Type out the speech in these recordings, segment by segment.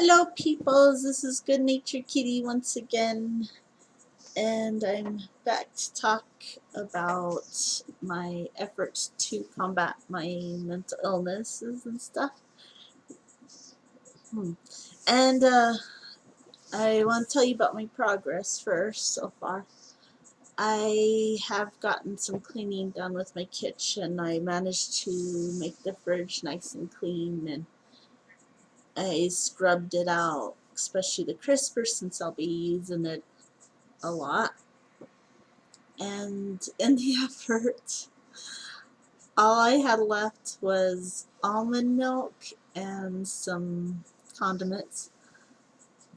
Hello peoples, this is Good Natured Kitty once again, and I'm back to talk about my efforts to combat my mental illnesses and stuff. And I want to tell you about my progress first so far. I have gotten some cleaning done with my kitchen. I managed to make the fridge nice and clean, and I scrubbed it out, especially the crisper since I'll be using it a lot. And in the effort, all I had left was almond milk and some condiments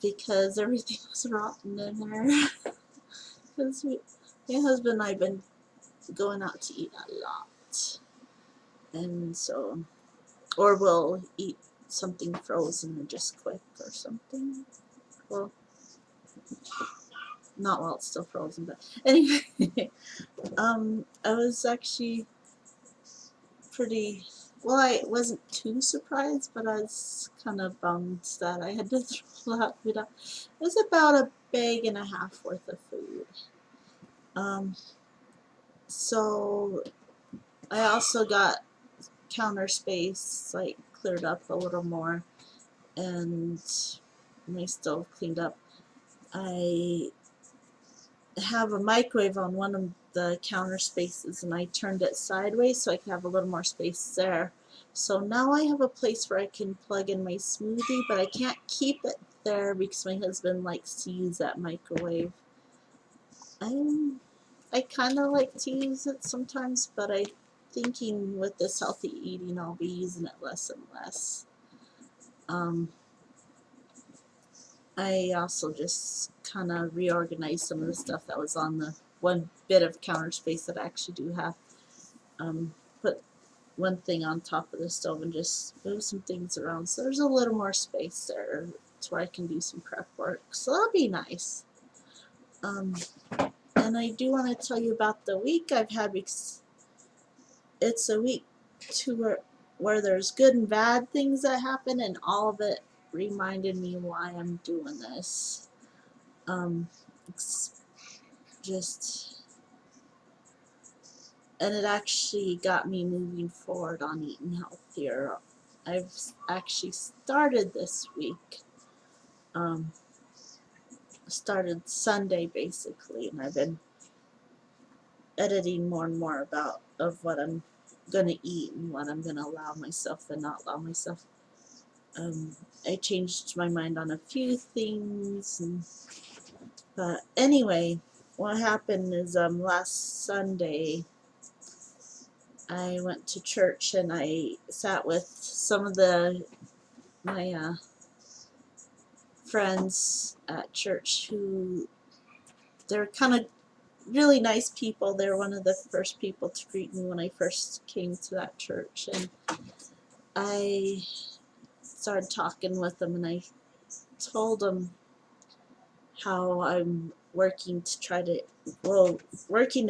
because everything was rotten in there. Because my husband and I have been going out to eat a lot, and so, or we'll eat something frozen and just quick or something. Well, not while it's still frozen, but anyway, I was actually pretty, well, I wasn't too surprised, but I was kind of bummed that I had to throw that food out. It was about a bag and a half worth of food. So I also got counter space like cleared up a little more, and my stove cleaned up. I have a microwave on one of the counter spaces, and I turned it sideways so I could have a little more space there. So now I have a place where I can plug in my smoothie, but I can't keep it there because my husband likes to use that microwave. I kind of like to use it sometimes, but I'm thinking with this healthy eating I'll be using it less and less. I also just kind of reorganized some of the stuff that was on the one bit of counter space that I actually do have. Put one thing on top of the stove and just move some things around so there's a little more space there to where I can do some prep work. So that'll be nice. And I do want to tell you about the week I've had. It's a week where there's good and bad things that happen, and all of it reminded me why I'm doing this. It's just, and it actually got me moving forward on eating healthier. I've actually started this week. Started Sunday basically, and I've been editing more and more of what I'm gonna eat and what I'm gonna allow myself and not allow myself. I changed my mind on a few things, but anyway, what happened is last Sunday I went to church and I sat with some of my friends at church who, they're kind of really nice people. They're one of the first people to greet me when I first came to that church, and I started talking with them, and I told them how I'm working to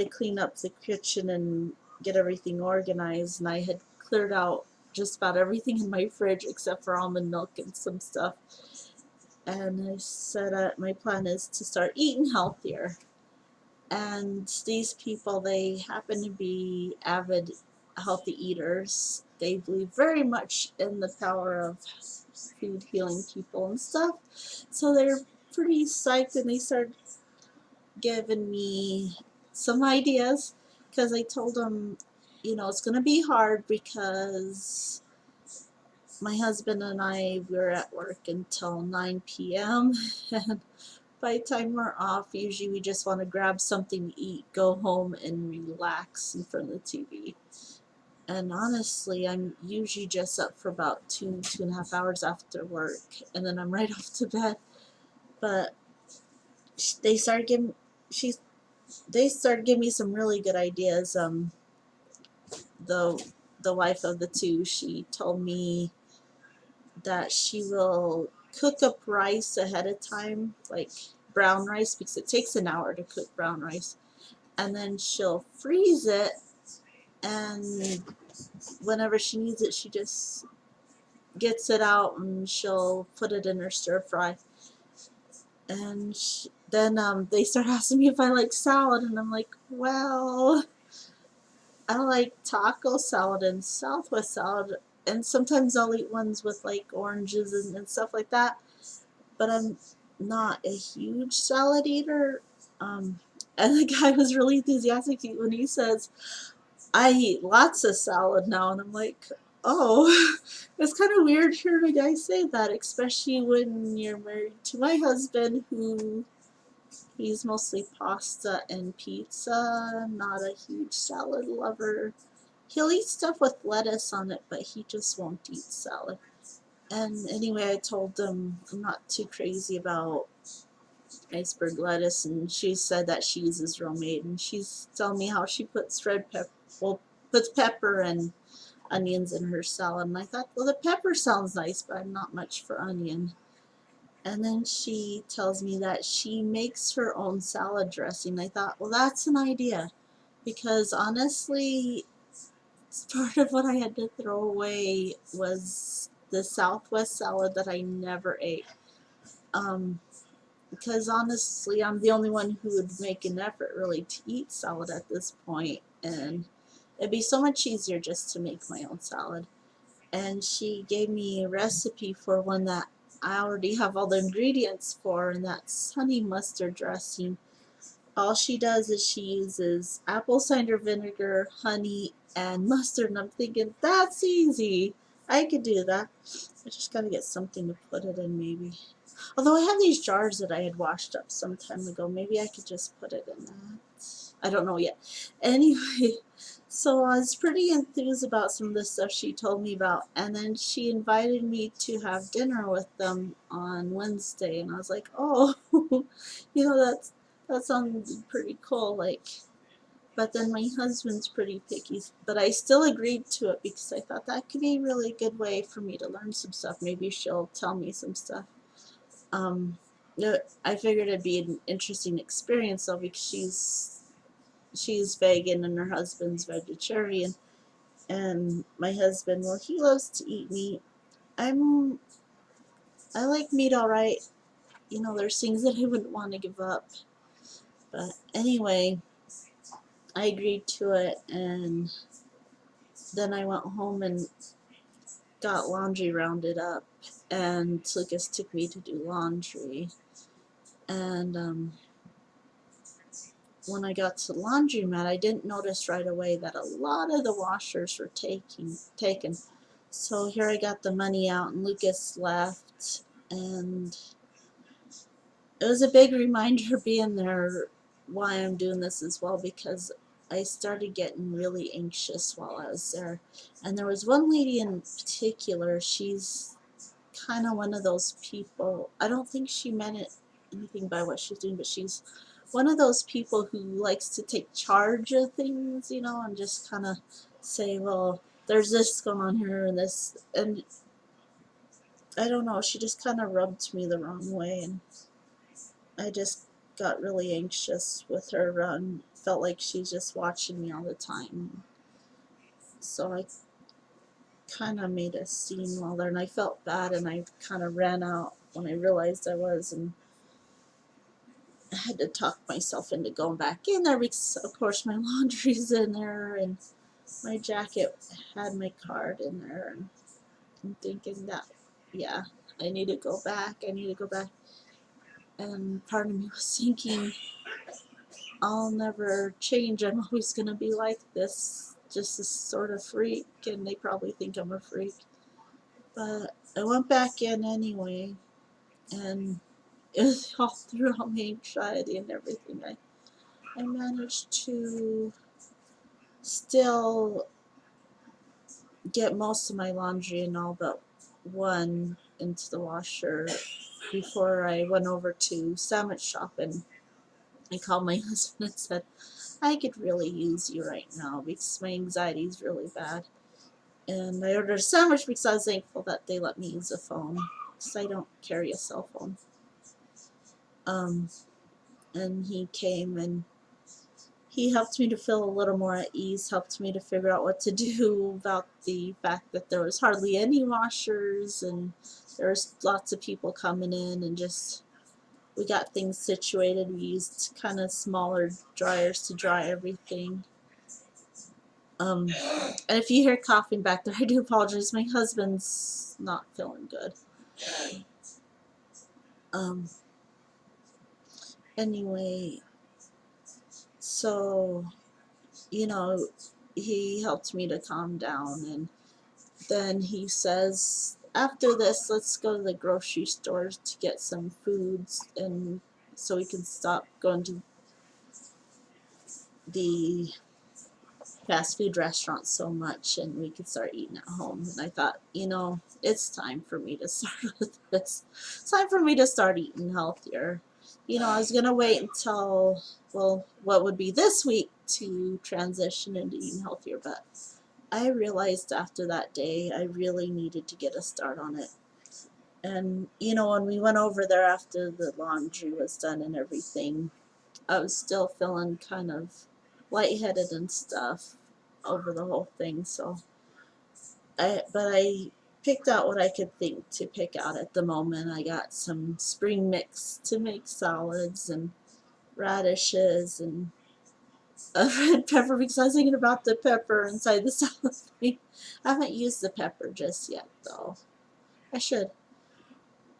clean up the kitchen and get everything organized, and I had cleared out just about everything in my fridge except for almond milk and some stuff. And I said my plan is to start eating healthier. And these people, they happen to be avid healthy eaters. They believe very much in the power of food healing people and stuff. So they're pretty psyched, and they started giving me some ideas because I told them, it's going to be hard because my husband and I were at work until 9 p.m. and by the time we're off, usually we just want to grab something to eat, go home, and relax in front of the TV. And honestly, I'm usually just up for about 2.5 hours after work, and then I'm right off to bed. But they started giving me some really good ideas. The wife of the two, she told me that she will cook up rice ahead of time, like brown rice, because it takes an hour to cook brown rice, and then she'll freeze it, and whenever she needs it, she just gets it out and she'll put it in her stir fry. And then they start asking me if I like salad, and I'm like, well, I like taco salad and Southwest salad, and sometimes I'll eat ones with like oranges and stuff like that. But I'm not a huge salad eater. And the guy was really enthusiastic when he says, I eat lots of salad now, and I'm like, oh, it's kind of weird hearing a guy say that, especially when you're married to my husband, who he's mostly pasta and pizza, not a huge salad lover. He'll eat stuff with lettuce on it, but he just won't eat salad. And anyway, I told him I'm not too crazy about iceberg lettuce, and she said that she uses romaine, and she's telling me how she puts red pepper, well, puts pepper and onions in her salad. And I thought, well, the pepper sounds nice, but I'm not much for onion. And then she tells me that she makes her own salad dressing. I thought, well, that's an idea, because honestly, part of what I had to throw away was the Southwest salad that I never ate. Because honestly, I'm the only one who would make an effort really to eat salad at this point, and it'd be so much easier just to make my own salad. And she gave me a recipe for one that I already have all the ingredients for, and that's honey mustard dressing. All she does is she uses apple cider vinegar, honey, and mustard, and I'm thinking, that's easy. I could do that. I just gotta get something to put it in, maybe. Although I have these jars that I had washed up some time ago, maybe I could just put it in that. I don't know yet. Anyway, so I was pretty enthused about some of the stuff she told me about, and then she invited me to have dinner with them on Wednesday, and I was like, oh, that sounds pretty cool, like. But then my husband's pretty picky, but I still agreed to it because I thought that could be a really good way for me to learn some stuff. Maybe she'll tell me some stuff. Um, I figured it'd be an interesting experience though, because she's vegan and her husband's vegetarian, and my husband, well, he loves to eat meat. I like meat all right. There's things that I wouldn't want to give up. But anyway, I agreed to it, and then I went home and got laundry rounded up, and Lucas took me to do laundry. And when I got to the laundromat, I didn't notice right away that a lot of the washers were taken. So here I got the money out, and Lucas left, and it was a big reminder being there why I'm doing this as well, because I started getting really anxious while I was there. And there was one lady in particular, she's kind of one of those people, I don't think she meant it anything by what she's doing, but she's one of those people who likes to take charge of things, and just kind of say, well, there's this going on here and this, and I don't know, she just kind of rubbed me the wrong way, and I just got really anxious with her and felt like she's just watching me all the time. So I kind of made a scene while there, and I felt bad, and I kind of ran out when I realized I was, and I had to talk myself into going back in there because, of course, my laundry's in there, and my jacket had my card in there, and I'm thinking that, yeah, I need to go back. And part of me was thinking, I'll never change. I'm always going to be like this, just this sort of freak, and they probably think I'm a freak. But I went back in anyway, and it was all through all my anxiety and everything. I managed to still get most of my laundry and all but one into the washer before I went over to sandwich shop, and I called my husband and said, I could really use you right now because my anxiety is really bad. And I ordered a sandwich because I was thankful that they let me use a phone, because I don't carry a cell phone. And he came, and he helped me to feel a little more at ease, helped me to figure out what to do about the fact that there was hardly any washers and there was lots of people coming in, and just we got things situated. We used kind of smaller dryers to dry everything. And if you hear coughing back there, I do apologize. My husband's not feeling good. Anyway, so, you know, he helped me to calm down, and then he says, after this, let's go to the grocery store to get some foods, and so we can stop going to the fast food restaurants so much and we could start eating at home. And I thought, it's time for me to start with this. It's time for me to start eating healthier. I was going to wait until, well, what would be this week to transition into eating healthier, but I realized after that day I really needed to get a start on it. And, when we went over there after the laundry was done and everything, I was still feeling kind of lightheaded and stuff over the whole thing. So I picked out what I could think to pick out at the moment. I got some spring mix to make salads and radishes and a red pepper, because I was thinking about the pepper inside the salad thing. I haven't used the pepper just yet though. I should.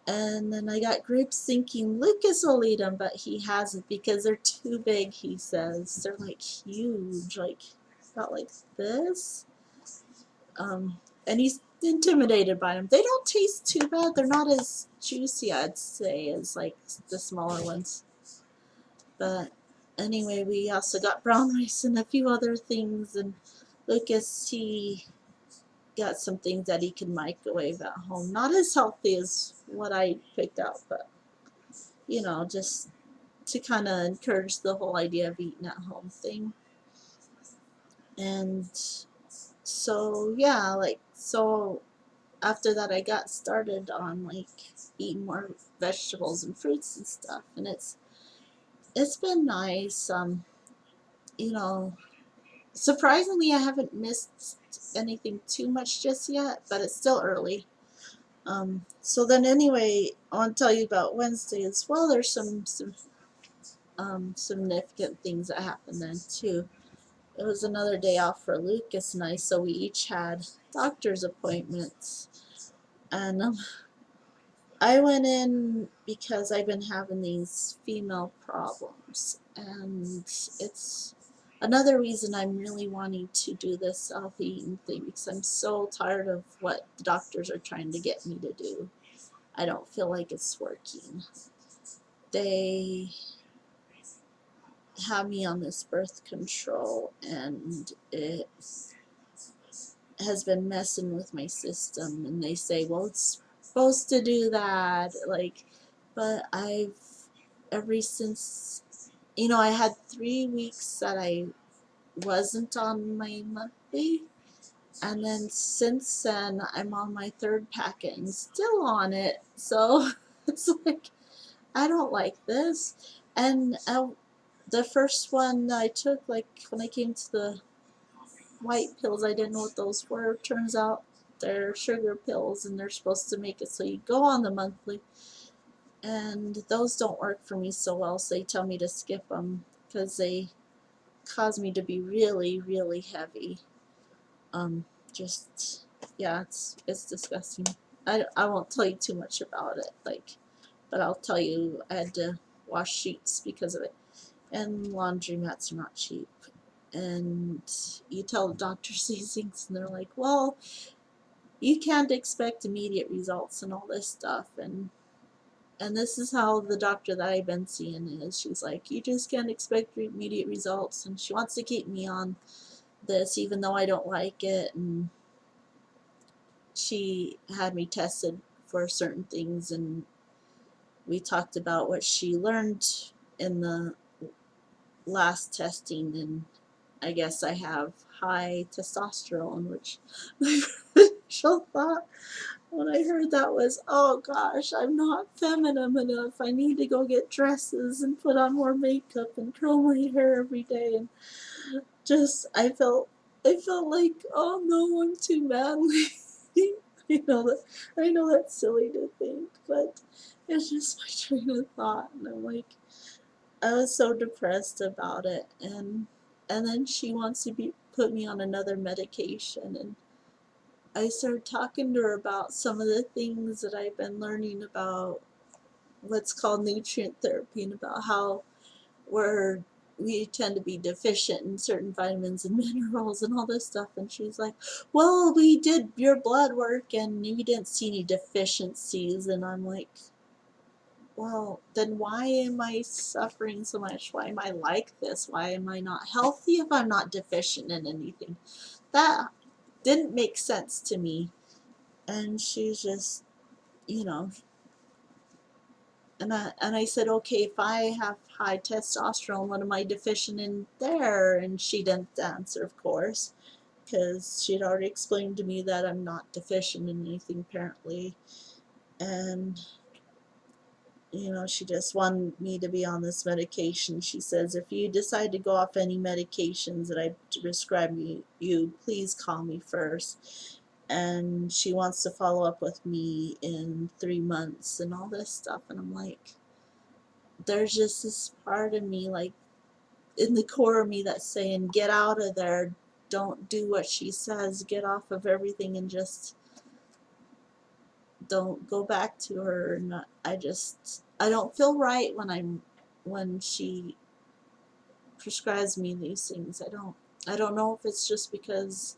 And then I got grapes thinking Lucas will eat them, but he hasn't because they're too big, he says. They're like huge, like about like this. And he's intimidated by them. They don't taste too bad. They're not as juicy, I'd say, as like the smaller ones. But anyway, we also got brown rice and a few other things. And Lucas, he got some things that he can microwave at home. Not as healthy as what I picked out, but just to kind of encourage the whole idea of eating at home thing. And so yeah, so after that I got started on eating more vegetables and fruits and stuff, and it's been nice. You know, Surprisingly, I haven't missed anything too much just yet, but it's still early. So then anyway, I want to tell you about Wednesday as well. There's some significant things that happened then too. It was another day off for Lucas and I, so we each had doctor's appointments. And I went in because I've been having these female problems, and it's another reason I'm really wanting to do this healthy eating thing, because I'm so tired of what the doctors are trying to get me to do. I don't feel like it's working. They have me on this birth control, and it has been messing with my system, and they say, well, it's supposed to do that, but ever since, I had 3 weeks that I wasn't on my monthly, and then since then I'm on my third packet and still on it, so it's like, I don't like this. And the first one I took, when I came to the white pills, I didn't know what those were. Turns out they're sugar pills, and they're supposed to make it so you go on the monthly, and those don't work for me so well, so they tell me to skip them because they cause me to be really, really heavy. Just, yeah, it's disgusting. I won't tell you too much about it, but I'll tell you I had to wash sheets because of it, and laundromats are not cheap. And you tell the doctors these things, and they're like, well, you can't expect immediate results and all this stuff, and this is how the doctor that I've been seeing is. She's like, you just can't expect immediate results, and she wants to keep me on this even though I don't like it. And she had me tested for certain things, and we talked about what she learned in the last testing, and I guess I have high testosterone, which my initial thought when I heard that was, oh gosh, I'm not feminine enough. I need to go get dresses and put on more makeup and curl my hair every day. And just, I felt like, oh no, I'm too manly. I know that's silly to think, but it's just my train of thought. And I'm like, I was so depressed about it. And then she wants to put me on another medication. And I started talking to her about some of the things that I've been learning about what's called nutrient therapy, and about how we tend to be deficient in certain vitamins and minerals and all this stuff. And she's like, well, we did your blood work and we didn't see any deficiencies. And I'm like, well, then why am I suffering so much? Why am I like this? Why am I not healthy if I'm not deficient in anything? That didn't make sense to me. And she's just, you know, and I said, okay, if I have high testosterone, what am I deficient in there? And she didn't answer, of course, because she'd already explained to me that I'm not deficient in anything, apparently. And she just wanted me to be on this medication. She says, if you decide to go off any medications that I prescribe you, please call me first. And she wants to follow up with me in 3 months and all this stuff. And I'm like, there's just this part of me, like, in the core of me, that's saying, get out of there. Don't do what she says. Get off of everything and just don't go back to her. And I don't feel right when she prescribes me these things. I don't know if it's just because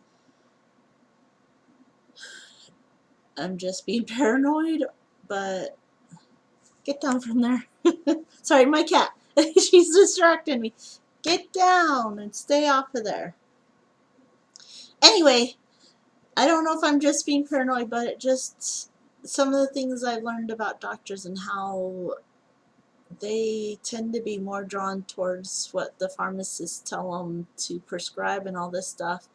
I'm just being paranoid, but get down from there. Sorry, my cat. She's distracting me. Get down and stay off of there. Anyway, I don't know if I'm just being paranoid, but it just, some of the things I've learned about doctors and how they tend to be more drawn towards what the pharmacists tell them to prescribe and all this stuff.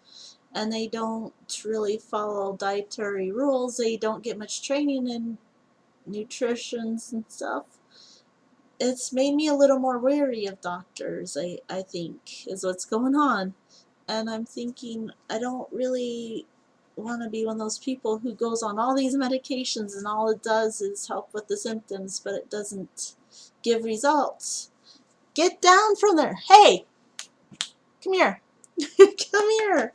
And they don't really follow dietary rules. They don't get much training in nutrition and stuff. It's made me a little more wary of doctors, I think, is what's going on. And I'm thinking, I don't really want to be one of those people who goes on all these medications and all it does is help with the symptoms, but it doesn't give results. Get down from there. Hey, come here. Come here.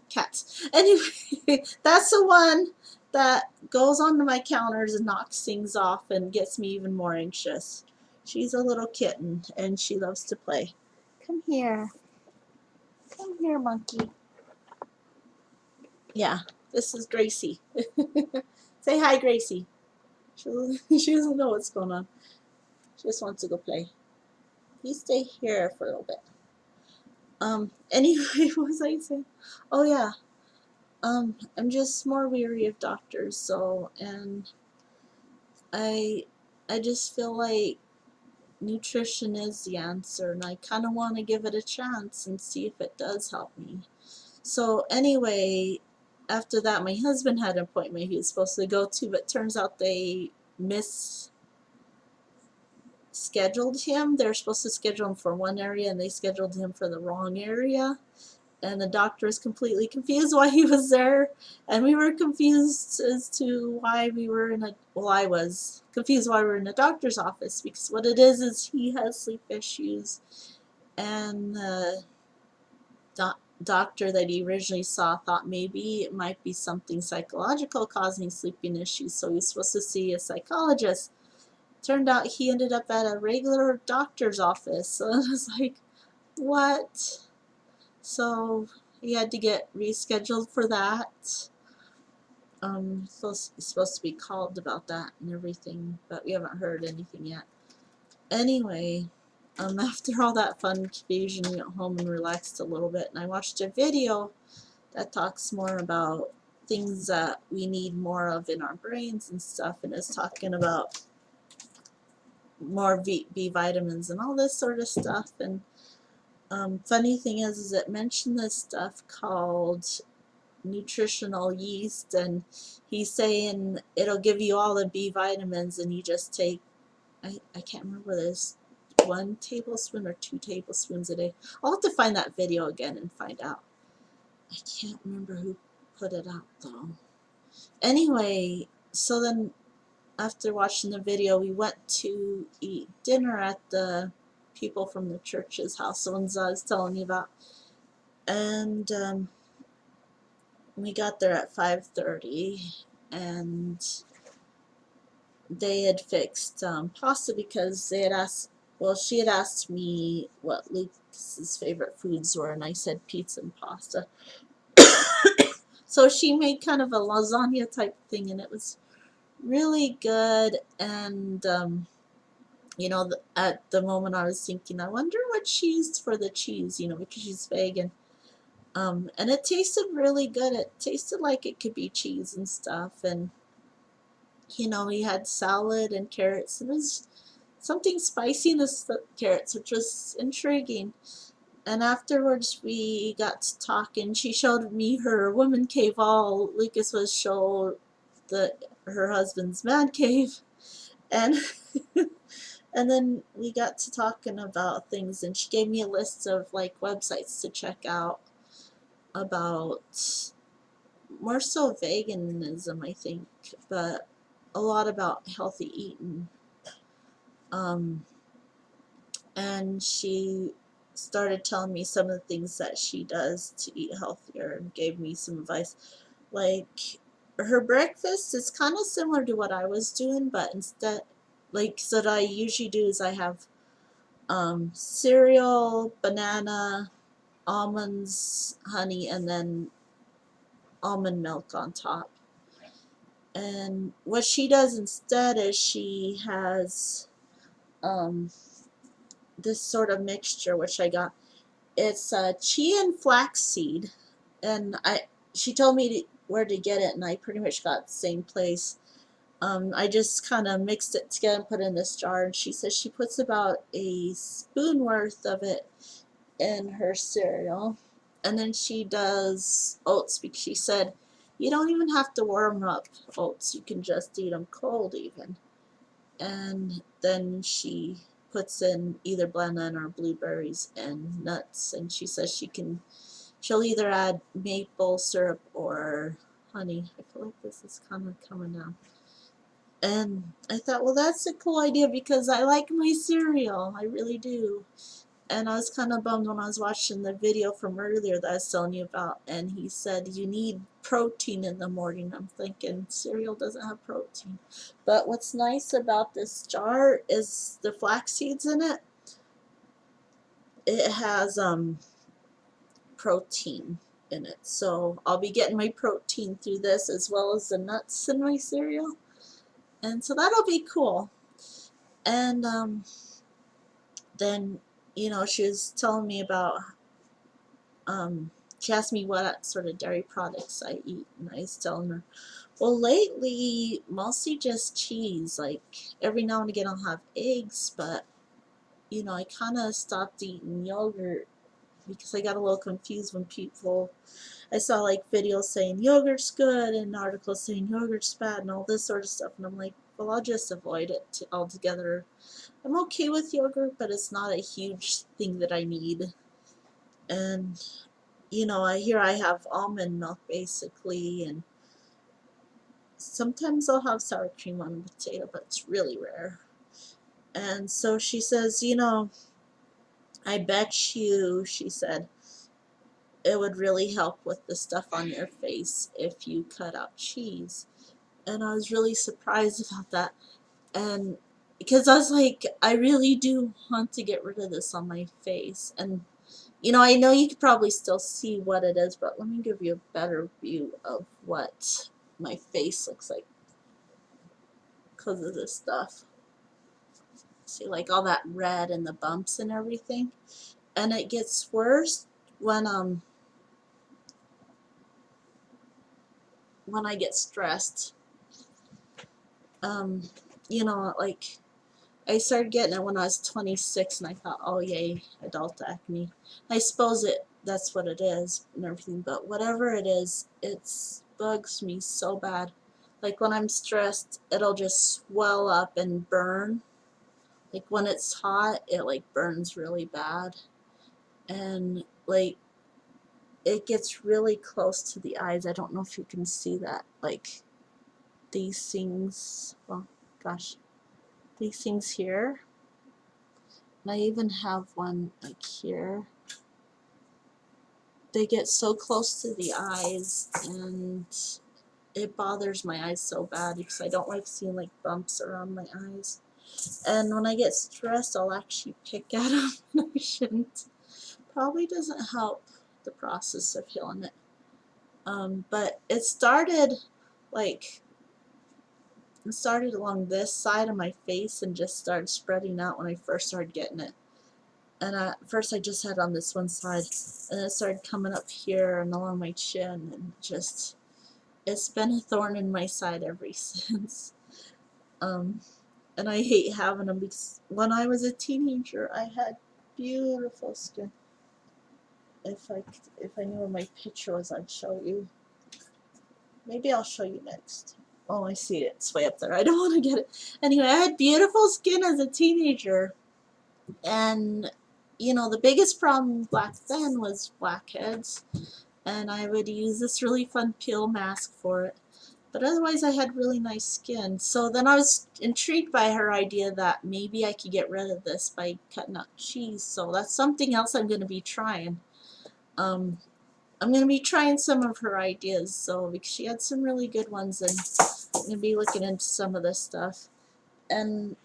Cats. Anyway, that's the one that goes onto my counters and knocks things off and gets me even more anxious. She's a little kitten and she loves to play. Come here. Come here, monkey. Yeah, this is Gracie. Say hi, Gracie. She doesn't know what's going on. She just wants to go play. You stay here for a little bit. Anyway, what was I saying? Oh yeah. I'm just more weary of doctors, and I just feel like nutrition is the answer, and I kind of want to give it a chance and see if it does help me. So anyway, after that, my husband had an appointment he was supposed to go to, but turns out they scheduled him. They're supposed to schedule him for one area and they scheduled him for the wrong area. And the doctor is completely confused why he was there. And we were confused as to why we were I was confused why we were in a doctor's office, because what it is he has sleep issues. And the doctor that he originally saw thought maybe it might be something psychological causing sleeping issues, so he's supposed to see a psychologist. Turned out he ended up at a regular doctor's office. So I was like, what? So he had to get rescheduled for that. He's supposed to be called about that and everything, but we haven't heard anything yet. Anyway, after all that fun confusion, we went home and relaxed a little bit, and I watched a video that talks more about things that we need more of in our brains and stuff, and it's talking about more B vitamins and all this sort of stuff. And funny thing is it mentioned this stuff called nutritional yeast, and he's saying it'll give you all the B vitamins, and you just take, I can't remember this, 1 tablespoon or 2 tablespoons a day. I'll have to find that video again and find out. I can't remember who put it out though. Anyway, so then after watching the video, we went to eat dinner at the people from the church's house, the ones I was telling you about. And we got there at 5:30, and they had fixed pasta because they had asked, well, she had asked me what Luke's favorite foods were, and I said pizza and pasta. So she made kind of a lasagna type thing, and it was really good. And you know, at the moment I was thinking, I wonder what she used for the cheese, you know, because she's vegan. And it tasted really good. It tasted like it could be cheese and stuff. And you know, we had salad and carrots. It was something spicy in the carrots, which was intriguing. And afterwards we got to talking. She showed me her woman cave while Lucas was showed her husband's man cave. And and then we got to talking about things, and she gave me a list of like websites to check out about more so veganism, I think, but a lot about healthy eating. And she started telling me some of the things that she does to eat healthier and gave me some advice. Like, her breakfast is kind of similar to what I was doing, but instead, like, so what I usually do is I have cereal, banana, almonds, honey, and then almond milk on top. And what she does instead is she has this sort of mixture, which I got. It's chia and flaxseed, and she told me where to get it, and I pretty much got the same place. I just kind of mixed it together and put it in this jar, and she says she puts about a spoon worth of it in her cereal. And then she does oats, because she said you don't even have to warm up oats, you can just eat them cold even. And then she puts in either banana or blueberries and nuts, and she says she'll either add maple syrup or honey. I feel like this is kind of coming down. And I thought, well, that's a cool idea because I like my cereal, I really do. And I was kind of bummed when I was watching the video from earlier that I was telling you about, and he said you need protein in the morning. I'm thinking cereal doesn't have protein. But what's nice about this jar is the flax seeds in it. It has protein in it. So I'll be getting my protein through this as well as the nuts in my cereal. And so that'll be cool. And then, you know, she was telling me about she asked me what sort of dairy products I eat, and I was telling her, well, lately, mostly just cheese. Like, every now and again I'll have eggs, but, you know, I kind of stopped eating yogurt because I got a little confused when I saw, like, videos saying yogurt's good and articles saying yogurt's bad and all this sort of stuff, and I'm like, well, I'll just avoid it altogether. I'm okay with yogurt, but it's not a huge thing that I need. And you know, I have almond milk basically, and sometimes I'll have sour cream on a potato, but it's really rare. And so she says, you know, I bet you, she said, it would really help with the stuff on your face if you cut out cheese. And I was really surprised about that. And because I was like, I really do want to get rid of this on my face. And you know, I know you could probably still see what it is, but let me give you a better view of what my face looks like because of this stuff. See, like all that red and the bumps and everything. And it gets worse when I get stressed. You know, like I started getting it when I was 26, and I thought, oh yay, adult acne. I suppose that's what it is and everything, but whatever it is, it bugs me so bad. Like when I'm stressed, it'll just swell up and burn. Like when it's hot, it like burns really bad. And like it gets really close to the eyes. I don't know if you can see that. Like these things, well, gosh, these things here. And I even have one like here. They get so close to the eyes, and it bothers my eyes so bad because I don't like seeing like bumps around my eyes. And when I get stressed, I'll actually pick at them, and I shouldn't. Probably doesn't help the process of healing it. But it started like along this side of my face and just started spreading out when I first started getting it. And at first I just had on this one side, and it started coming up here and along my chin, and just, it's been a thorn in my side ever since. And I hate having them because when I was a teenager, I had beautiful skin. If I knew where my picture was, I'd show you. Maybe I'll show you next. Oh, I see it. It's way up there. I don't want to get it. Anyway, I had beautiful skin as a teenager. And, you know, the biggest problem back then was blackheads. And I would use this really fun peel mask for it. But otherwise, I had really nice skin. So then I was intrigued by her idea that maybe I could get rid of this by cutting out cheese. So that's something else I'm going to be trying. I'm going to be trying some of her ideas, so because she had some really good ones, and I'm going to be looking into some of this stuff. And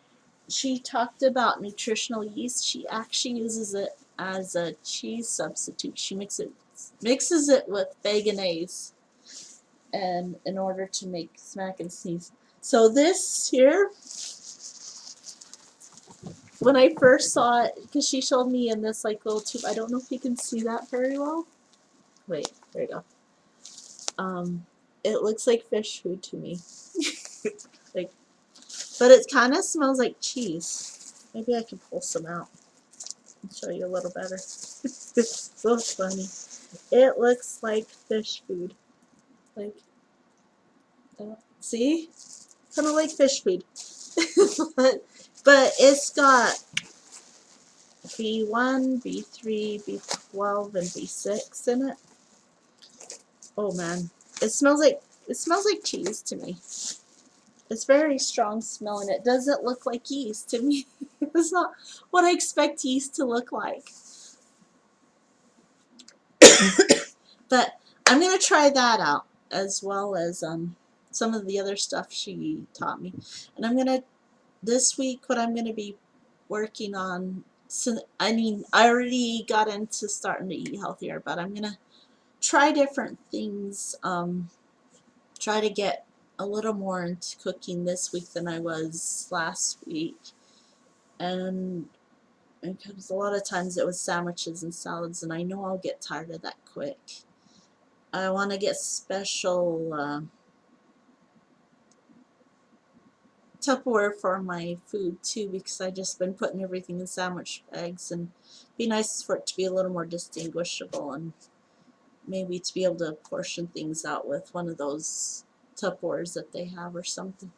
she talked about nutritional yeast. She actually uses it as a cheese substitute. She mixes it with Baganes, and in order to make smack and sneeze. So this here, when I first saw it, because she showed me in this like little tube, I don't know if you can see that very well. Wait, there you go. It looks like fish food to me. Like, but it kind of smells like cheese. Maybe I can pull some out and show you a little better. It's so funny. It looks like fish food. Like, see? Kind of like fish food. but it's got B1, B3, B12, and B6 in it. Oh man, it smells like cheese to me. It's very strong smelling. It doesn't look like yeast to me. It's not what I expect yeast to look like. But I'm going to try that out, as well as some of the other stuff she taught me. And I'm going to, this week, what I'm going to be working on, so, I mean, I already got into starting to eat healthier, but I'm going to try different things, try to get a little more into cooking this week than I was last week. And because a lot of times it was sandwiches and salads, and I know I'll get tired of that quick. I want to get special Tupperware for my food too, because I just been putting everything in sandwich bags, and it'd be nice for it to be a little more distinguishable, and maybe to be able to portion things out with one of those Tupperwares that they have or something.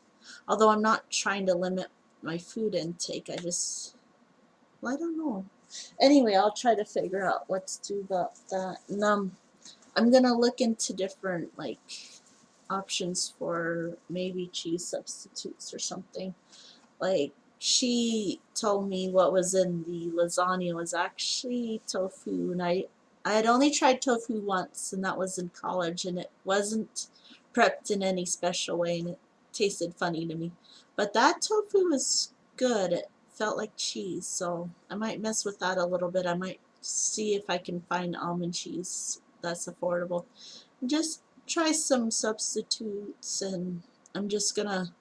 Although I'm not trying to limit my food intake, I just, well, I don't know. Anyway, I'll try to figure out what to do about that. And I'm gonna look into different like options for maybe cheese substitutes or something. Like, she told me what was in the lasagna was actually tofu, and I had only tried tofu once, and that was in college, and it wasn't prepped in any special way, and it tasted funny to me. But that tofu was good. It felt like cheese, so I might mess with that a little bit. I might see if I can find almond cheese that's affordable. Just try some substitutes, and I'm just gonna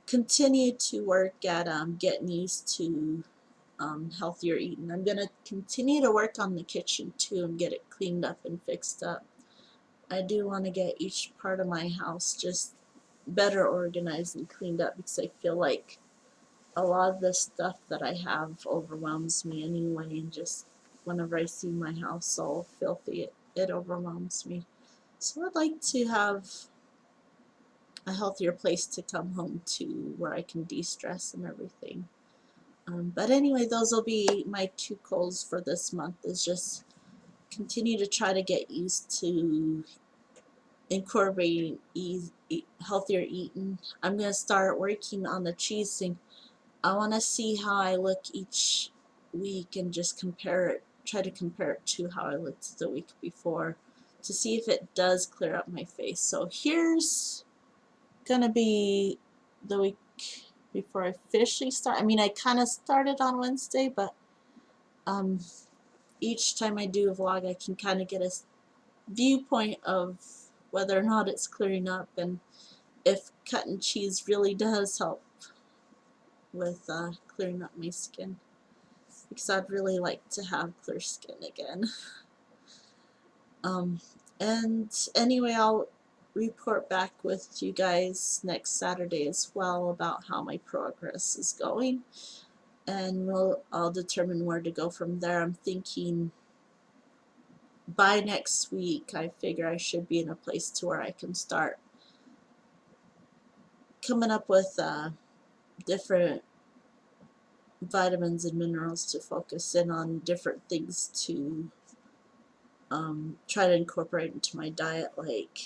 continue to work at getting used to healthier eating. I'm gonna continue to work on the kitchen too and get it cleaned up and fixed up. I do want to get each part of my house just better organized and cleaned up, because I feel like a lot of the stuff that I have overwhelms me anyway, and just whenever I see my house all filthy, it overwhelms me. So I'd like to have a healthier place to come home to where I can de-stress and everything. But anyway, those will be my two goals for this month, is just continue to try to get used to incorporating healthier eating. I'm going to start working on the cheese thing. I want to see how I look each week and just compare it, try to compare it to how I looked the week before to see if it does clear up my face. So here's gonna be the week before I officially start. I mean, I kind of started on Wednesday, but each time I do a vlog, I can kind of get a viewpoint of whether or not it's clearing up and if cutting cheese really does help with clearing up my skin, because I'd really like to have clear skin again. And anyway, I'll report back with you guys next Saturday as well about how my progress is going, and I'll determine where to go from there. I'm thinking by next week I figure I should be in a place to where I can start coming up with different vitamins and minerals to focus in on, different things to try to incorporate into my diet. Like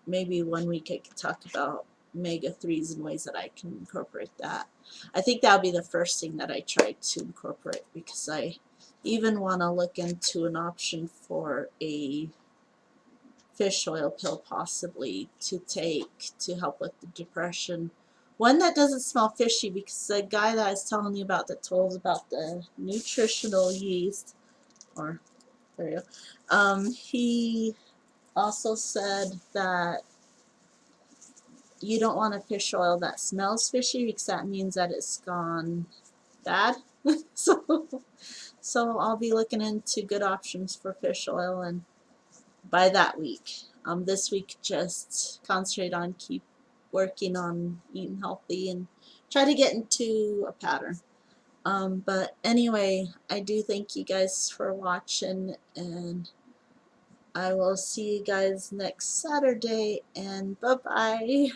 maybe one week I could talk about omega-3s and ways that I can incorporate that. I think that'll be the first thing that I try to incorporate, because I even want to look into an option for a fish oil pill possibly to take to help with the depression. One that doesn't smell fishy, because the guy that I was telling you about that told us about the nutritional yeast, or there you go, he also said that you don't want a fish oil that smells fishy, because that means that it's gone bad. so I'll be looking into good options for fish oil, and by that week, this week just concentrate on keep working on eating healthy and try to get into a pattern. But anyway, I do thank you guys for watching, and I will see you guys next Saturday, and bye-bye.